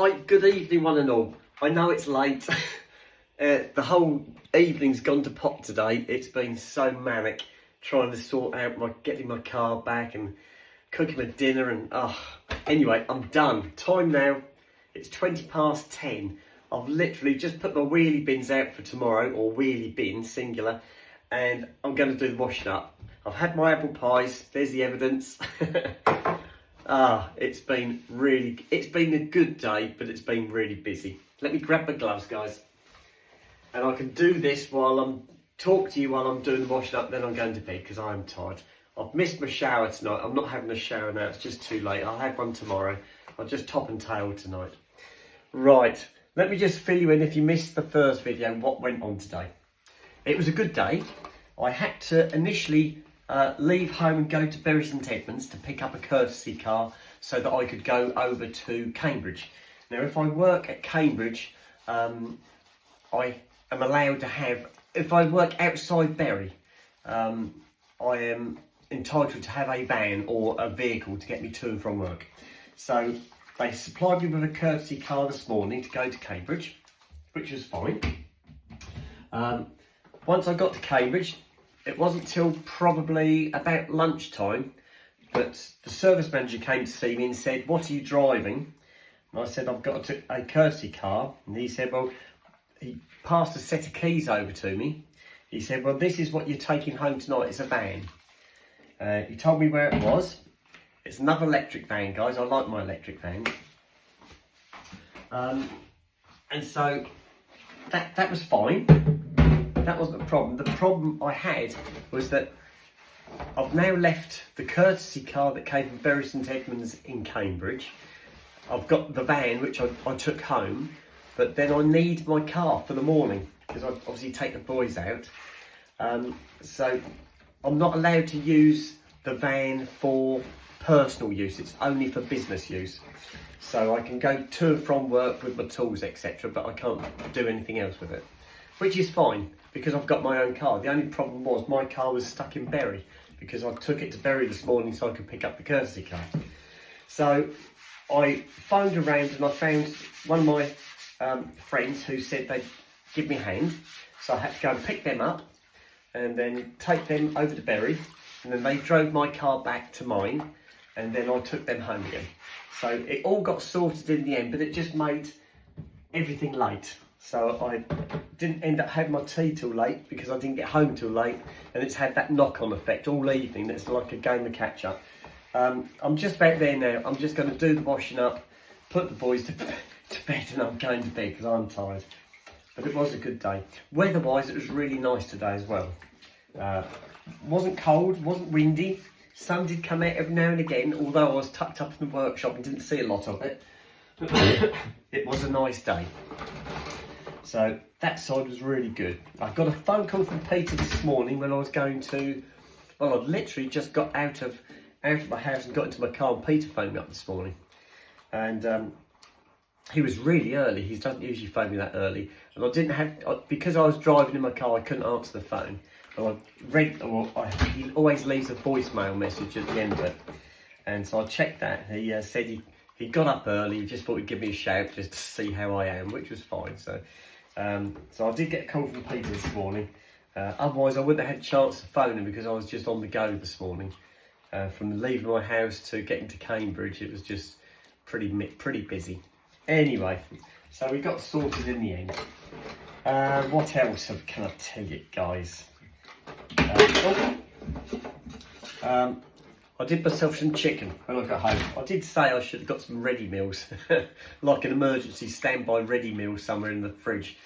Hi, good evening one and all. I know it's late. The whole evening's gone to pot today. It's been so manic trying to sort out getting my car back and cooking my dinner and anyway, I'm done. Time now, it's 10:20. I've literally just put my wheelie bins out for tomorrow, or wheelie bin, singular, and I'm going to do the washing up. I've had my apple pies, there's the evidence. It's been a good day, but it's been really busy. Let me grab my gloves, guys. And I can do this while I'm talking to you while I'm doing the washing up, then I'm going to bed because I am tired. I've missed my shower tonight. I'm not having a shower now, it's just too late. I'll have one tomorrow. I'll just top and tail tonight. Right, let me just fill you in if you missed the first video what went on today. It was a good day. I had to initially leave home and go to Bury St Edmunds to pick up a courtesy car so that I could go over to Cambridge. Now, if I work at Cambridge, I am allowed to have, if I work outside Bury, I am entitled to have a van or a vehicle to get me to and from work. So they supplied me with a courtesy car this morning to go to Cambridge, which was fine. Once I got to Cambridge, it wasn't till probably about lunchtime that the service manager came to see me and said, "What are you driving?" And I said, "I've got a courtesy car." And he said, well, he passed a set of keys over to me. He said, "Well, this is what you're taking home tonight. It's a van." He told me where it was. It's another electric van, guys. I like my electric van. And so that was fine. That wasn't the problem. The problem I had was that I've now left the courtesy car that came from Bury St Edmunds in Cambridge. I've got the van, which I took home, but then I need my car for the morning because I obviously take the boys out. So I'm not allowed to use the van for personal use. It's only for business use. So I can go to and from work with my tools, etc., but I can't do anything else with it, which is fine because I've got my own car. The only problem was my car was stuck in Bury because I took it to Bury this morning so I could pick up the courtesy car. So I phoned around and I found one of my friends who said they'd give me a hand. So I had to go and pick them up and then take them over to Bury, and then they drove my car back to mine, and then I took them home again. So it all got sorted in the end, but it just made everything late. So I didn't end up having my tea till late because I didn't get home till late, and it's had that knock-on effect all evening. It's like a game of catch-up. I'm just about there now. I'm just going to do the washing up, put the boys to bed, and I'm going to bed because I'm tired. But it was a good day. Weather-wise, it was really nice today as well. Wasn't cold, wasn't windy. Sun did come out every now and again, although I was tucked up in the workshop and didn't see a lot of it. It was a nice day. So that side was really good. I got a phone call from Peter this morning when I was going to, well, I'd literally just got out of my house and got into my car, and Peter phoned me up this morning. And he was really early. He doesn't usually phone me that early. And I didn't have, because I was driving in my car, I couldn't answer the phone. And he always leaves a voicemail message at the end of it. And so I checked that. He said he got up early, he just thought he'd give me a shout just to see how I am, which was fine. So I did get a call from Peter this morning. Otherwise, I wouldn't have had a chance to phone him because I was just on the go this morning. From leaving my house to getting to Cambridge, it was just pretty busy. Anyway, so we got sorted in the end. What else can I tell you, guys? I did myself some chicken when I got home. I did say I should have got some ready meals, like an emergency standby ready meal somewhere in the fridge,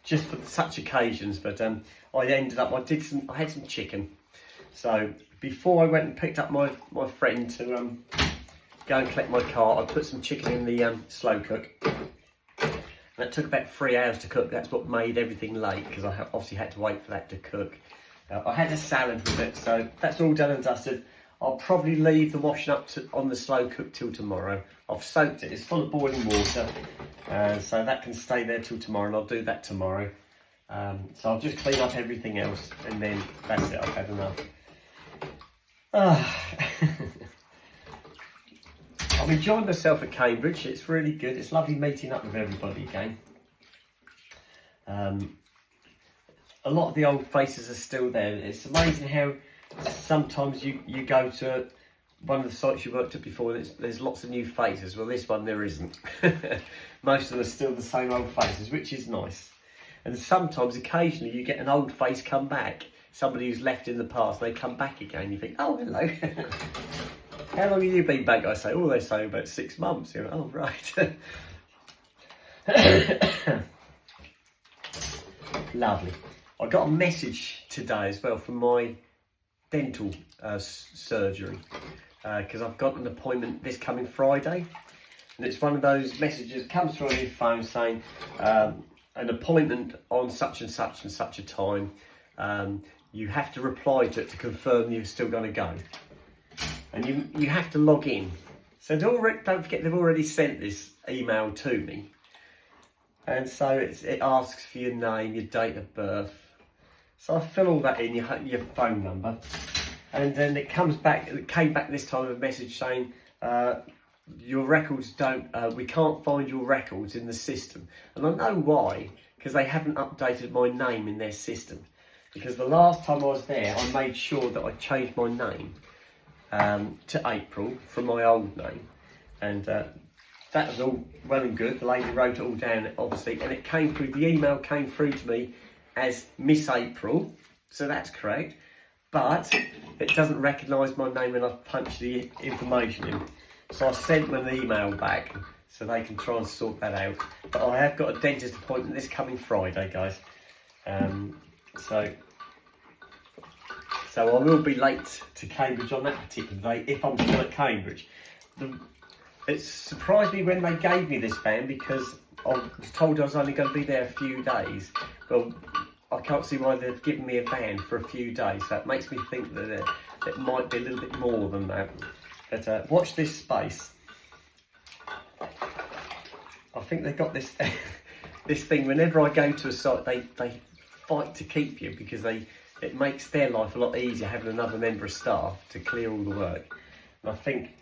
just for such occasions. But I ended up, I had some chicken. So before I went and picked up my friend to go and collect my car, I put some chicken in the slow cook. And that took about 3 hours to cook. That's what made everything late because I obviously had to wait for that to cook. I had a salad with it, so that's all done and dusted. I'll probably leave the washing up on the slow cook till tomorrow. I've soaked it. It's full of boiling water, so that can stay there till tomorrow, and I'll do that tomorrow. So I'll just clean up everything else, and then that's it. I've had enough. I'm enjoying myself at Cambridge. It's really good. It's lovely meeting up with everybody again. A lot of the old faces are still there. It's amazing how sometimes you go to one of the sites you worked at before and there's lots of new faces. Well, this one there isn't. Most of them are still the same old faces, which is nice. And sometimes, occasionally, you get an old face come back. Somebody who's left in the past, they come back again. You think, oh, hello. How long have you been back? I say, oh, they say about 6 months. You're like, oh, right. Lovely. I got a message today as well from my dental surgery because I've got an appointment this coming Friday, and it's one of those messages that comes through on your phone saying an appointment on such and such and such a time. You have to reply to it to confirm you're still going to go, and you have to log in. So don't forget they've already sent this email to me, and so it asks for your name, your date of birth. So I fill all that in, your phone number, and then it came back this time with a message saying your records we can't find your records in the system. And I know why, because they haven't updated my name in their system. Because the last time I was there, I made sure that I changed my name to April from my old name, and that was all well and good. The lady wrote it all down, obviously, and it came through. The email came through to me as Miss April, so that's correct, but it doesn't recognise my name when I punch the information in. So I sent them an email back so they can try and sort that out. But I have got a dentist appointment this coming Friday, guys. So I will be late to Cambridge on that particular day if I'm still at Cambridge. It surprised me when they gave me this van because I was told I was only going to be there a few days. Well, I can't see why they've given me a van for a few days. That makes me think that it might be a little bit more than that. But watch this space. I think they've got this this thing. Whenever I go to a site, they fight to keep you because it makes their life a lot easier having another member of staff to clear all the work. And I think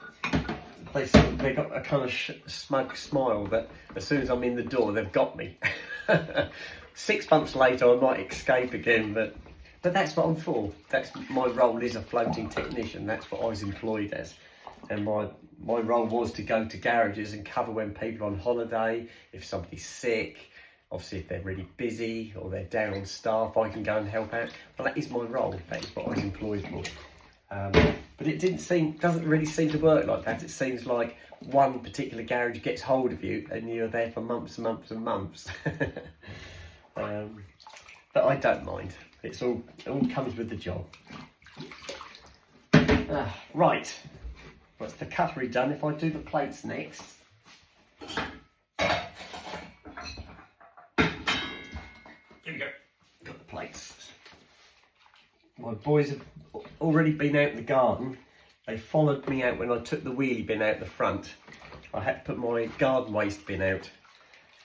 they got a kind of smug smile that as soon as I'm in the door, they've got me. 6 months later, I might escape again, but that's what I'm for. That's my role is a floating technician. That's what I was employed as, and my role was to go to garages and cover when people are on holiday, if somebody's sick, obviously if they're really busy or they're down on staff, I can go and help out. Well, that is my role. That is what I was employed for. But it doesn't really seem to work like that. It seems like one particular garage gets hold of you and you're there for months and months and months. But I don't mind. It all comes with the job. Right. What's the cutlery done? If I do the plates next. Here we go. Got the plates. My boys have already been out in the garden. They followed me out when I took the wheelie bin out the front. I had to put my garden waste bin out,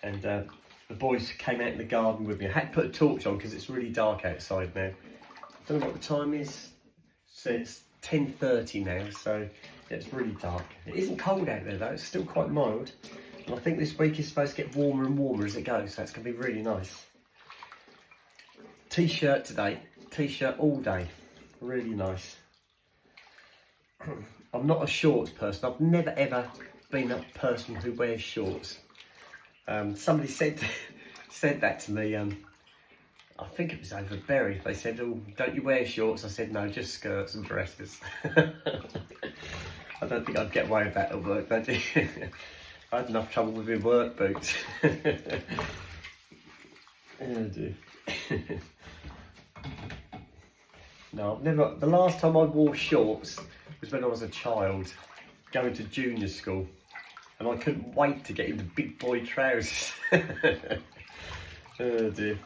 and the boys came out in the garden with me. I had to put a torch on because it's really dark outside now. I don't know what the time is. So it's 10:30 now, so it's really dark. It isn't cold out there though, it's still quite mild. And I think this week is supposed to get warmer and warmer as it goes, so it's going to be really nice. T-shirt today, T-shirt all day, really nice. I'm not a shorts person. I've never ever been a person who wears shorts. Somebody said that to me, I think it was over Berry. They said, oh, don't you wear shorts? I said, no, just skirts and dresses. I don't think I'd get away with that at work, don't you? I had enough trouble with my work boots. Oh dear. No, I've never. The last time I wore shorts was when I was a child, going to junior school, and I couldn't wait to get into big boy trousers. Oh dear.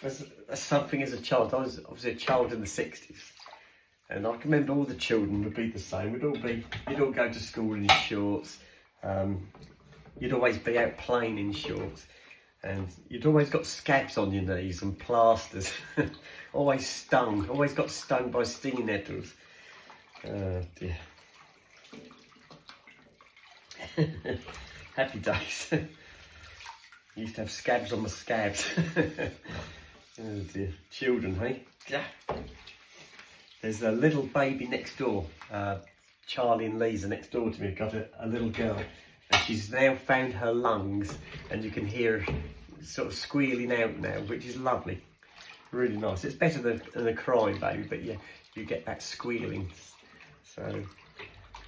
That's something as a child. I was obviously a child in the 60s, and I can remember all the children would be the same. You'd all go to school in shorts. you'd always be out playing in shorts, and you'd always got scabs on your knees and plasters. Always stung, always got stung by stinging nettles. Oh dear. Happy days. Used to have scabs on the scabs. Oh dear. Children, hey? Yeah. There's a little baby next door. Charlie and Lisa next door to me have got a little girl, and she's now found her lungs, and you can hear her sort of squealing out now, which is lovely. Really nice. It's better than a crying baby, but yeah, you get that squealing. So,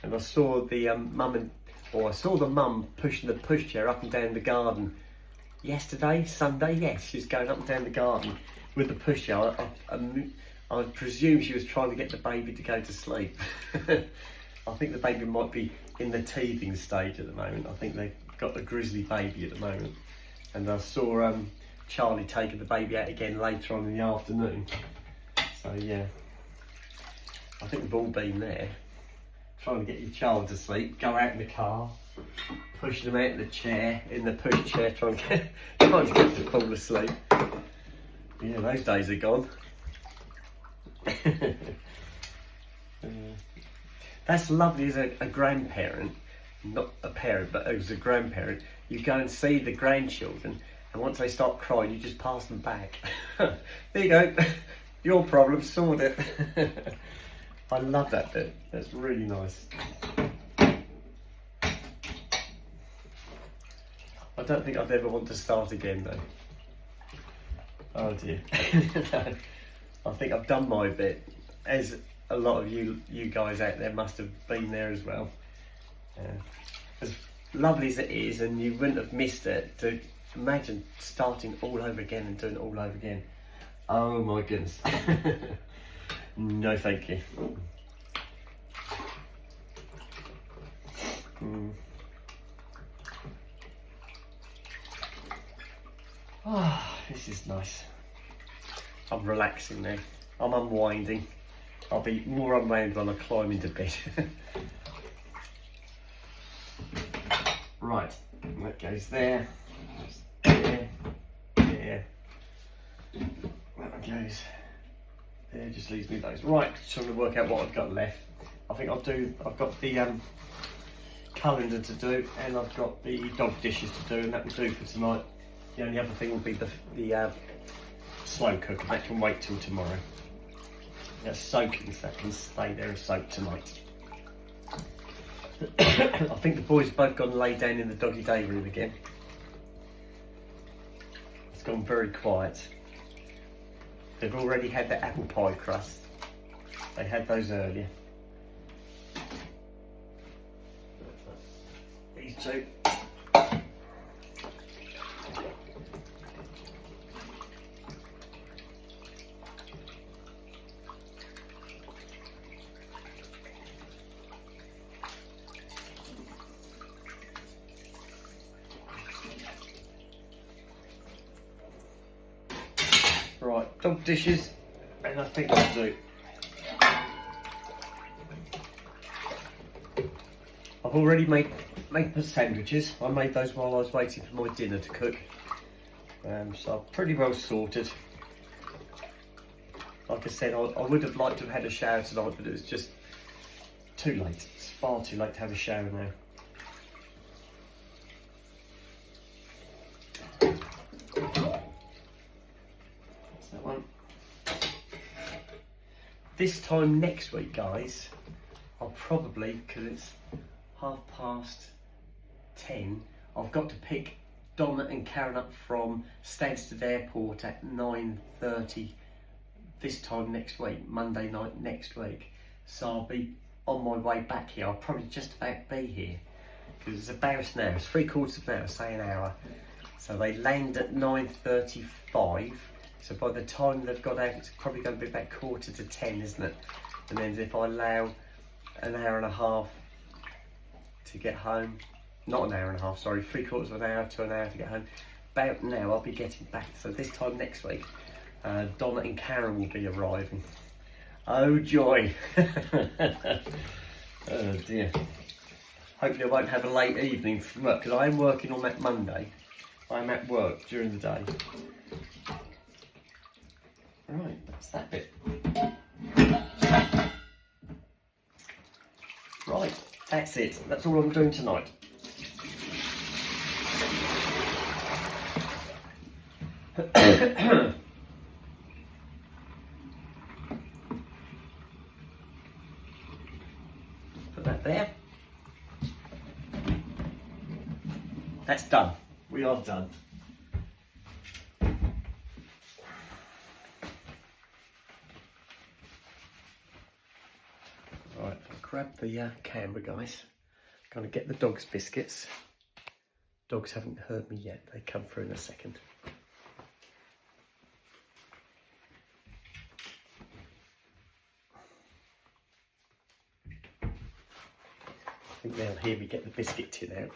and I saw the I saw the mum pushing the pushchair up and down the garden yesterday, Sunday. Yes, she's going up and down the garden with the pushchair. I presume she was trying to get the baby to go to sleep. I think the baby might be in the teething stage at the moment. I think they've got a grizzly baby at the moment. And I saw Charlie taking the baby out again later on in the afternoon. So yeah, I think we've all been there. Trying to get your child to sleep, go out in the car, pushing them out in the chair, in the pushchair, trying to get them to fall asleep. Yeah, those days are gone. That's lovely as a grandparent, not a parent, but as a grandparent. You go and see the grandchildren, and once they start crying, you just pass them back. There you go, your problem, sort it. I love that bit, that's really nice. I don't think I'd ever want to start again though. Oh dear. I think I've done my bit, as a lot of you guys out there must have been there as well. As lovely as it is, and you wouldn't have missed it, to imagine starting all over again and doing it all over again. Oh my goodness. No thank you. Oh, this is nice. I'm relaxing now. I'm unwinding. I'll be more unwound when I climb into bed. Right, that goes there. There. There. That goes there, just leaves me those. Right, trying to work out what I've got left. I think I've got the calendar to do, and I've got the dog dishes to do, and that will do for tonight. The only other thing will be the slow cooker. That can wait till tomorrow. That's soaking, so that can stay there and soak tonight. I think the boys have both gone and laid down in the doggy day room again. It's gone very quiet. They've already had the apple pie crust. They had those earlier. These two. Right, dog dishes, and I think that'll do. I've already made the sandwiches. I made those while I was waiting for my dinner to cook. So I'm pretty well sorted. Like I said, I would have liked to have had a shower tonight, but it was just too late. It's far too late to have a shower now. That one. This time next week, guys, I'll probably, because it's 10:30, I've got to pick Donna and Karen up from Stansted Airport at 9:30 this time next week, Monday night next week. So I'll be on my way back here. I'll probably just about be here, because it's about an hour, it's 3/4 of an hour, say an hour. So they land at 9:35. So by the time they've got out, it's probably going to be about 9:45, isn't it? And then if I allow an hour and a half to get home, not an hour and a half, sorry, 3/4 of an hour to an hour to get home, about now I'll be getting back. So this time next week, Donna and Karen will be arriving. Oh joy. Oh dear. hopefully I won't have a late evening from work, because I am working on that Monday. I'm at work during the day. Right, that's that bit. Right, that's it. That's all I'm doing tonight. Put that there. That's done. We are done. Right, I'll grab the camera, guys. Gonna get the dogs' biscuits. Dogs haven't heard me yet. They come through in a second. I think they'll hear me get the biscuit tin out.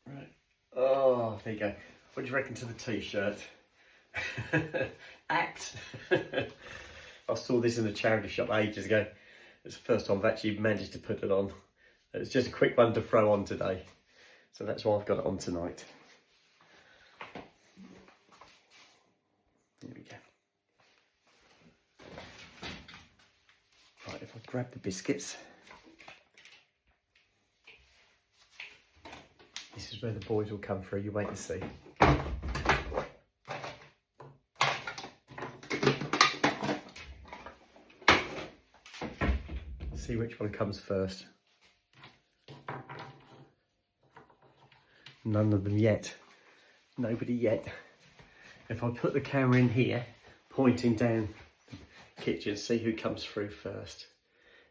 Right. Oh, there you go. What do you reckon to the t-shirt? Act. I saw this in a charity shop ages ago. It's the first time I've actually managed to put it on. It's just a quick one to throw on today. So that's why I've got it on tonight. There we go. Right, if I grab the biscuits. This is where the boys will come through, you wait and see. See which one comes first. None of them yet. Nobody yet. If I put the camera in here, pointing down the kitchen, see who comes through first.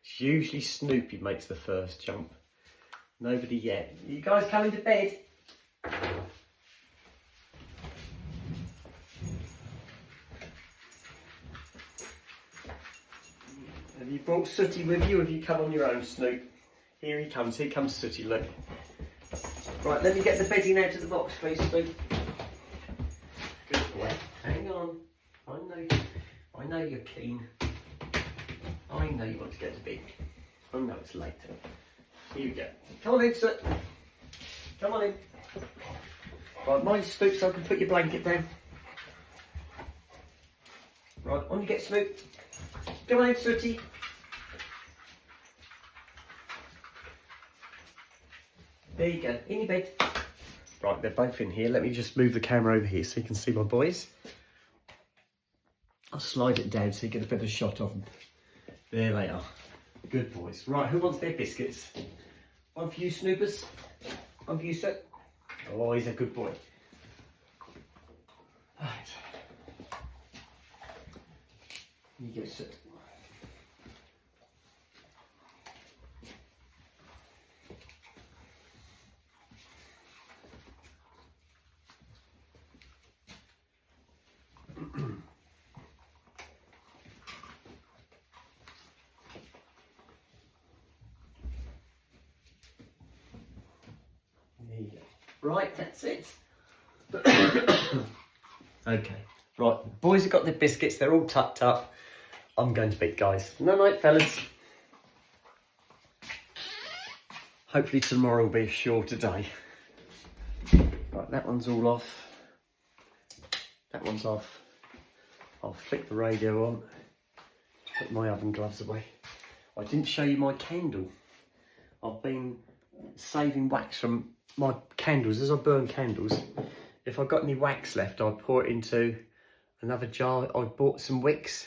It's usually Snoopy makes the first jump. Nobody yet. You guys coming to bed? Have you brought Sooty with you, or have you come on your own, Snoop? Here he comes Sooty, look. Right, let me get the bedding out of the box, please, Snoop. Good boy. Hang on. I know you're keen. I know you want to get to bed. I know it's late. Here we go. Come on in, Soot. Come on in. Right, mind Snoop so I can put your blanket down. Right, on you get, Snoop. Come on in, Sooty. There you go, in your bed. Right, they're both in here. Let me just move the camera over here so you can see my boys. I'll slide it down so you get a better shot of them. There they are. Good boys. Right, who wants their biscuits? One for you, Snoopers. One for you, sir. Oh, he's a good boy. Right. You go, sir. There you go. Right, that's it. Okay, right, boys have got their biscuits, they're all tucked up. I'm going to bed, guys. No night, fellas. Hopefully tomorrow will be a shorter day. Right, that one's all off. That one's off. I'll flick the radio on. Put my oven gloves away. I didn't show you my candle. I've been saving wax from my candles. As I burn candles, if I've got any wax left, I'll pour it into another jar. I bought some wicks.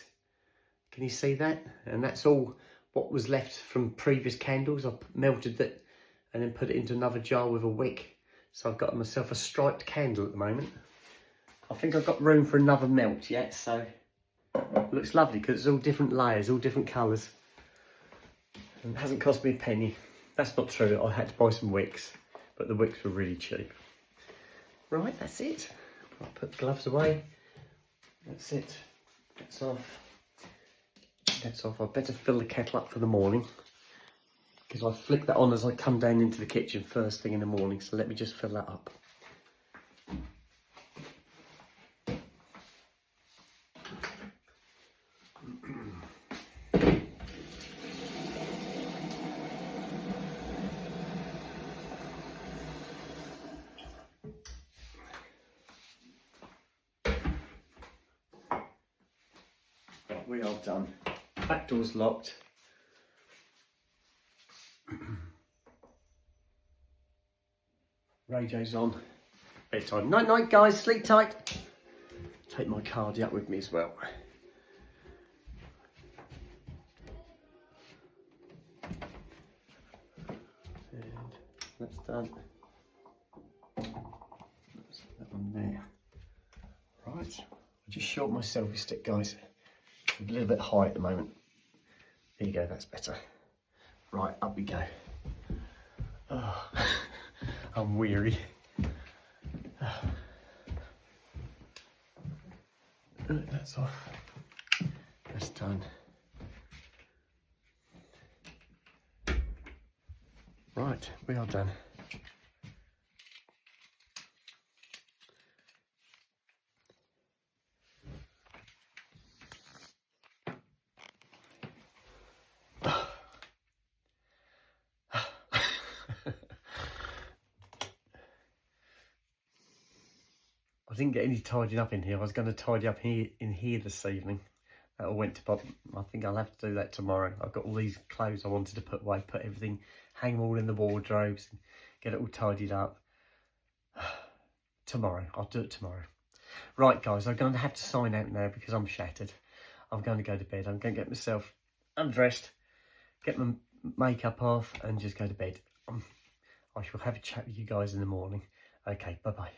Can you see that? And that's all what was left from previous candles. I melted that and then put it into another jar with a wick. So I've got myself a striped candle at the moment. I think I've got room for another melt yet, so it looks lovely because it's all different layers, all different colours. And it hasn't cost me a penny. That's not true, I had to buy some wicks, but the wicks were really cheap. Right, that's it. I'll put the gloves away. That's it. That's off. That's off. I better fill the kettle up for the morning because I flick that on as I come down into the kitchen first thing in the morning. So let me just fill that up. Right, we are done. Back door's locked. Radio's on. Bedtime. Night night guys, sleep tight. Take my cardy up with me as well. And that's done. That's that one there. Right, I just short my selfie stick, guys. It's a little bit high at the moment. There you go, that's better. Right, up we go. Oh, I'm weary. That's off. That's done. Right, we are done. I didn't get any tidying up in here. I was going to tidy up in here this evening. That all went to pot. I think I'll have to do that tomorrow. I've got all these clothes I wanted to put away, put everything, hang them all in the wardrobes, and get it all tidied up. Tomorrow, I'll do it tomorrow. Right guys, I'm going to have to sign out now because I'm shattered. I'm going to go to bed. I'm going to get myself undressed, get my makeup off and just go to bed. I shall have a chat with you guys in the morning. Okay, bye-bye.